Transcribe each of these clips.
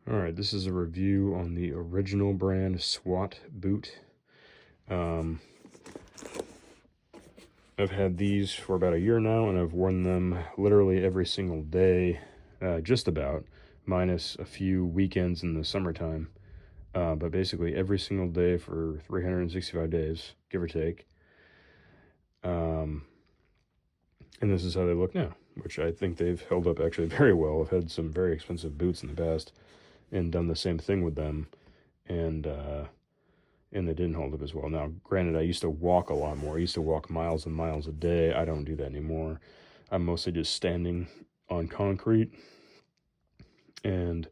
Alright, this is a review on the original brand S.W.A.T boot. I've had these for about a year now, and I've worn them literally every single day, just about, minus a few weekends in the summertime. But basically every single day for 365 days, give or take. And this is how they look now, which I think they've held up actually very well. I've had some very expensive boots in the past and done the same thing with them, and they didn't hold up as well. Now, granted, I used to walk a lot more. I used to walk miles and miles a day. I don't do that anymore. I'm mostly just standing on concrete and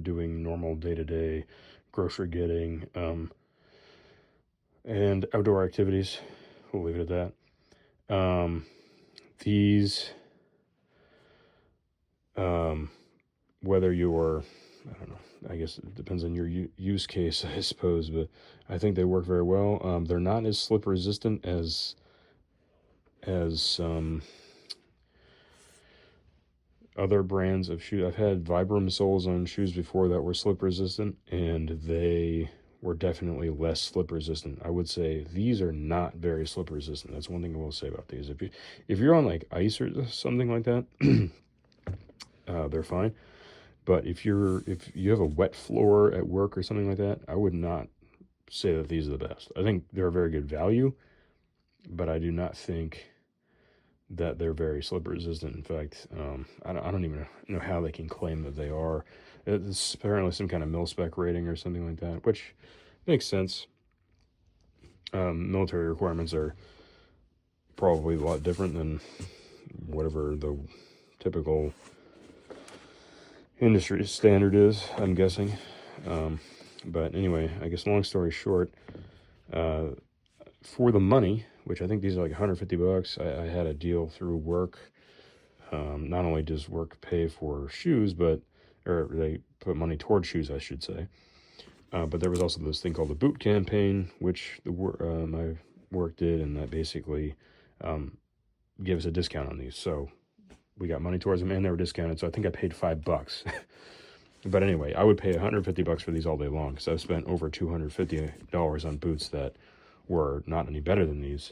doing normal day-to-day grocery getting and outdoor activities. We'll leave it at that. These, whether you're, I don't know, I guess it depends on your use case, I suppose, but I think they work very well. They're not as slip resistant as other brands of shoes. I've had Vibram soles on shoes before that were slip resistant, and they were definitely less slip resistant. I would say these are not very slip resistant. That's one thing I will say about these. If you're on like ice or something like that, they're fine. But if you have a wet floor at work or something like that, I would not say that these are the best. I think they're a very good value, but I do not think that they're very slip resistant. In fact, I don't even know how they can claim that they are. It's apparently some kind of mil-spec rating or something like that, which makes sense. Military requirements are probably a lot different than whatever the typical industry standard is, I'm guessing. But anyway, I guess long story short, for the money, which I think these are like 150 bucks, I had a deal through work. Not only does work pay for shoes, or they put money towards shoes, I should say. But there was also this thing called the boot campaign, which my work did, and that basically gave us a discount on these. So we got money towards them, and they were discounted. So I think I paid $5. But anyway, I would pay 150 bucks for these all day long, because I've spent over $250 on boots that were not any better than these.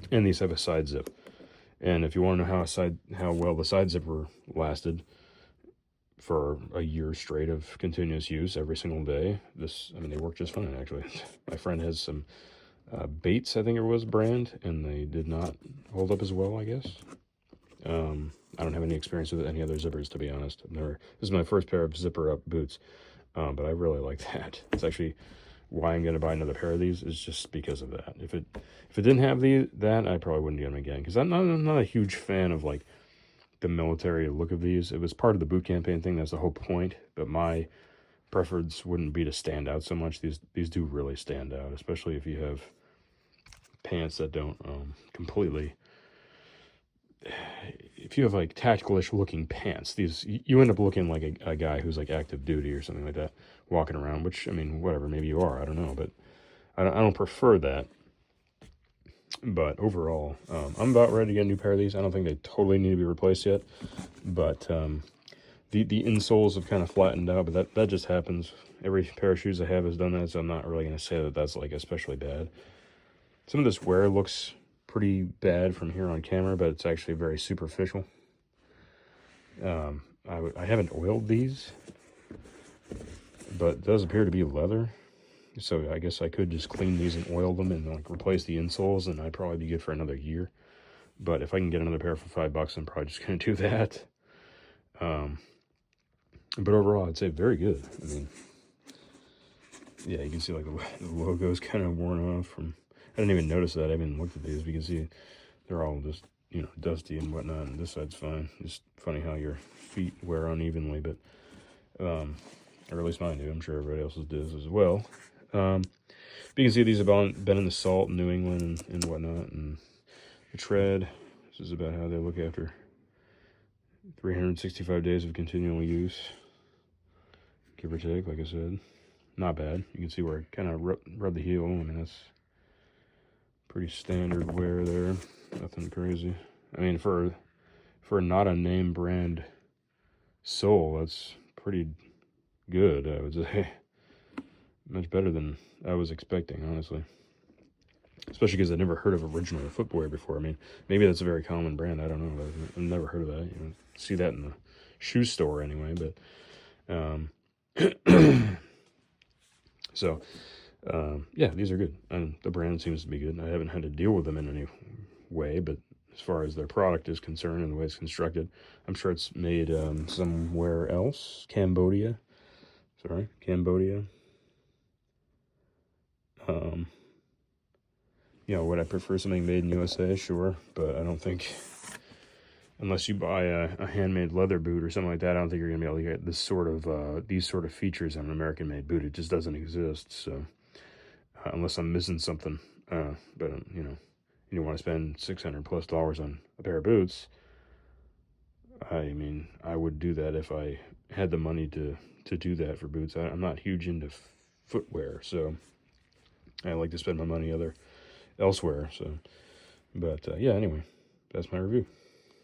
And these have a side zip. And if you want to know how well the side zipper lasted for a year straight of continuous use every single day, they work just fine, actually. My friend has some Bates, I think it was, brand, and they did not hold up as well, I guess. I don't have any experience with any other zippers, to be honest. This is my first pair of zipper-up boots, but I really like that. It's actually why I'm going to buy another pair of these, is just because of that. If it didn't have that, I probably wouldn't get them again, because I'm not a huge fan of like the military look of these. It was part of the boot campaign thing. That's the whole point. But my preference wouldn't be to stand out so much. These do really stand out, especially if you have pants that don't completely. If you have like tactical-ish looking pants, you end up looking like a guy who's like active duty or something like that, walking around. Which, I mean, whatever, maybe you are. I don't know, but I don't prefer that. But overall, I'm about ready to get a new pair of these. I don't think they totally need to be replaced yet, but the insoles have kind of flattened out. But that just happens. Every pair of shoes I have has done that, so I'm not really going to say that that's like especially bad. Some of this wear looks pretty bad from here on camera, but it's actually very superficial. I haven't oiled these, but it does appear to be leather. So I guess I could just clean these and oil them and like replace the insoles, and I'd probably be good for another year. But if I can get another pair for $5, I'm probably just going to do that. But overall, I'd say very good. I mean, yeah, you can see like the logo's kind of worn off from. I didn't even notice that. I haven't looked at these. But you can see they're all just, dusty and whatnot. And this side's fine. Just funny how your feet wear unevenly, but or at least mine do. I'm sure everybody else's does as well. But you can see these have been in the salt in New England and whatnot, and the tread. This is about how they look after 365 days of continual use, give or take. Like I said, not bad. You can see where I kind of rub the heel. I mean, that's pretty standard wear there. Nothing crazy. I mean, for not a name brand sole, that's pretty good. I would say much better than I was expecting, honestly. Especially because I'd never heard of Original Footwear before. I mean, maybe that's a very common brand. I don't know. I've never heard of that. You know, see that in the shoe store anyway. But so yeah, these are good, and the brand seems to be good. I haven't had to deal with them in any way, but as far as their product is concerned and the way it's constructed, I'm sure it's made somewhere else. Cambodia. Sorry, Cambodia. Um, would I prefer something made in USA? Sure, but I don't think, unless you buy a handmade leather boot or something like that, I don't think you're gonna be able to get this sort of these sort of features on an American-made boot. It just doesn't exist. So unless I'm missing something, but you want to spend $600+ on a pair of boots. I mean, I would do that if I had the money to do that for boots. I'm not huge into footwear, so I like to spend my money elsewhere. So, but yeah, anyway, that's my review.